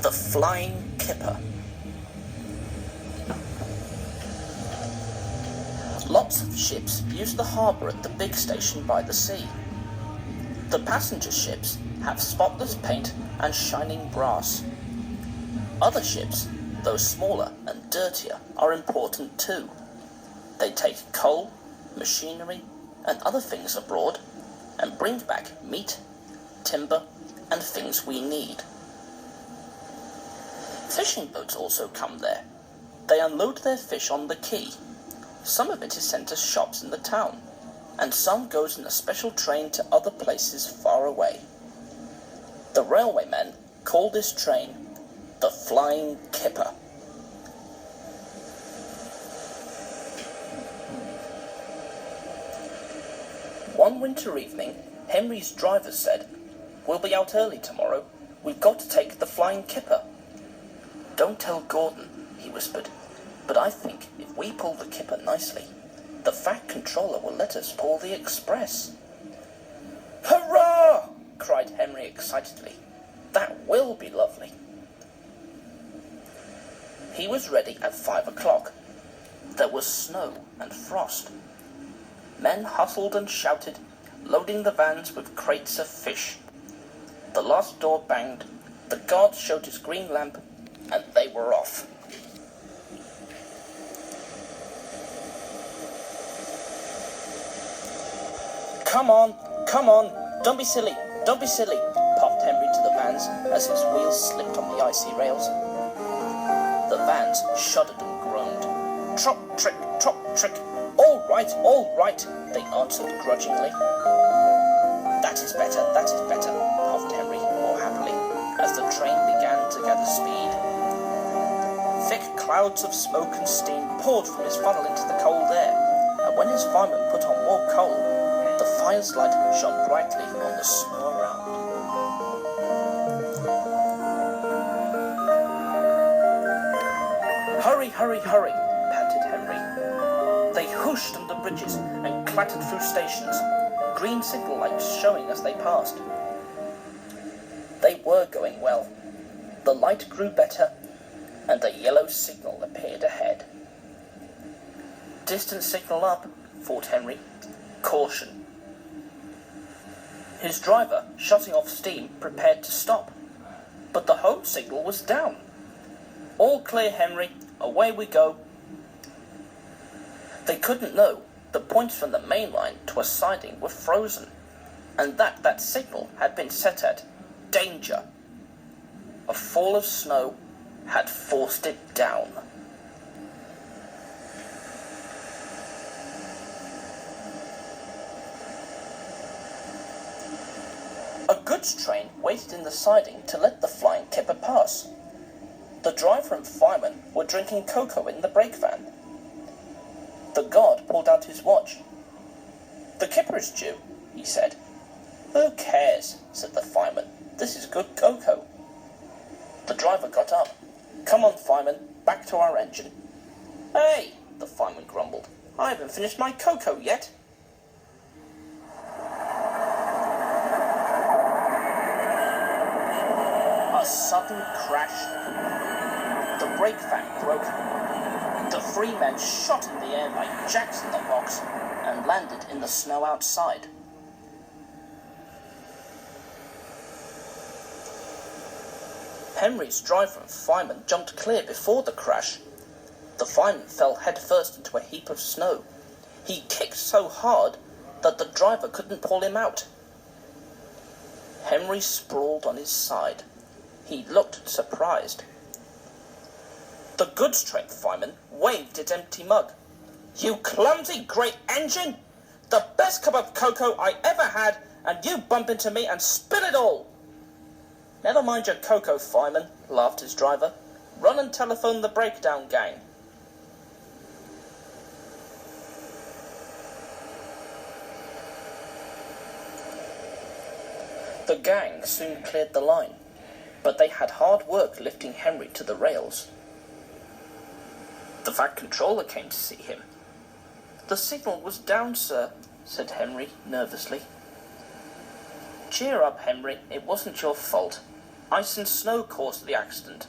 The Flying Kipper. Lots of ships use the harbour at the big station by the sea. The passenger ships have spotless paint and shining brass. Other ships, though smaller and dirtier, are important too. They take coal, machinery, and other things abroad and bring back meat, timber, and things we need. Fishing boats also come there. They unload their fish on the quay. Some of it is sent to shops in the town, and some goes in a special train to other places far away. The railwaymen call this train the Flying Kipper. One winter evening, Henry's driver said, "We'll be out early tomorrow. We've got to take the Flying Kipper." "Don't tell Gordon," he whispered, "but I think if we pull the Kipper nicely, the Fat Controller will let us pull the Express." "Hurrah!" cried Henry excitedly. "That will be lovely." He was ready at 5 o'clock. There was snow and frost. Men hustled and shouted, loading the vans with crates of fish. The last door banged, the guard showed his green lamp, and they were off. Come on, don't be silly, puffed Henry to the vans as his wheels slipped on the icy rails. The vans shuddered and groaned. Trot, trick, all right, they answered grudgingly. That is better, puffed Henry more happily, as the train began to gather speed. Thick clouds of smoke and steam poured from his funnel into the cold air, and when his fireman put on more coal, the fire's light shone brightly on the snow around. Hurry, panted Henry. They whooshed under bridges and clattered through stations, green signal lights showing as they passed. They were going well. The light grew better, and a yellow signal appeared ahead. Distant signal up, thought Henry. Caution. His driver, shutting off steam, prepared to stop. But the home signal was down. All clear, Henry. Away we go. They couldn't know the points from the main line to a siding were frozen, and that signal had been set at danger. A fall of snow had forced it down. A goods train waited in the siding to let the Flying Kipper pass. The driver and fireman were drinking cocoa in the brake van. The guard pulled out his watch. "The Kipper is due," he said. "Who cares?" said the fireman. "This is good cocoa." The driver got up. "Come on, fireman, back to our engine." "Hey," the fireman grumbled, "I haven't finished my cocoa yet." A sudden crash. The brake van broke. The three men shot in the air like jacks in the box and landed in the snow outside. Henry's driver and fireman jumped clear before the crash. The fireman fell headfirst into a heap of snow. He kicked so hard that the driver couldn't pull him out. Henry sprawled on his side. He looked surprised. The goods train fireman waved its empty mug. "You clumsy great engine! The best cup of cocoa I ever had, and you bump into me and spill it all!" "Never mind your cocoa, fireman," laughed his driver. "Run and telephone the breakdown gang." The gang soon cleared the line, but they had hard work lifting Henry to the rails. The Fat Controller came to see him. "The signal was down, sir," said Henry nervously. "Cheer up, Henry. It wasn't your fault. Ice and snow caused the accident.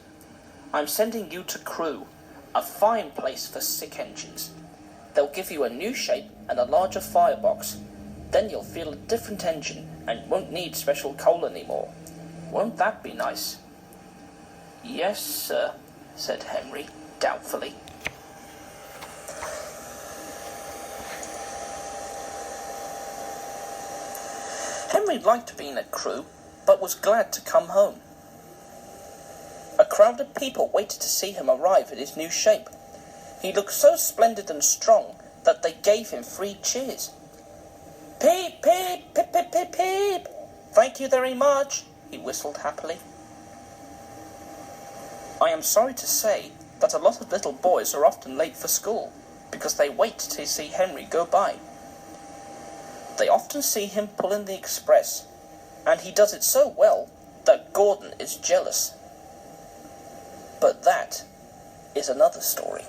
I'm sending you to Crew, a fine place for sick engines. They'll give you a new shape and a larger firebox. Then you'll feel a different engine and won't need special coal anymore. Won't that be nice?" "Yes, sir," said Henry, doubtfully. Henry liked being at Crew, but was glad to come home. A crowd of people waited to see him arrive in his new shape. He looked so splendid and strong that they gave him 3 cheers. "Peep, peep, pip, pip, pip, peep! Thank you very much," he whistled happily. I am sorry to say that a lot of little boys are often late for school because they wait to see Henry go by. They often see him pulling the express, and he does it so well that Gordon is jealous. But that is another story.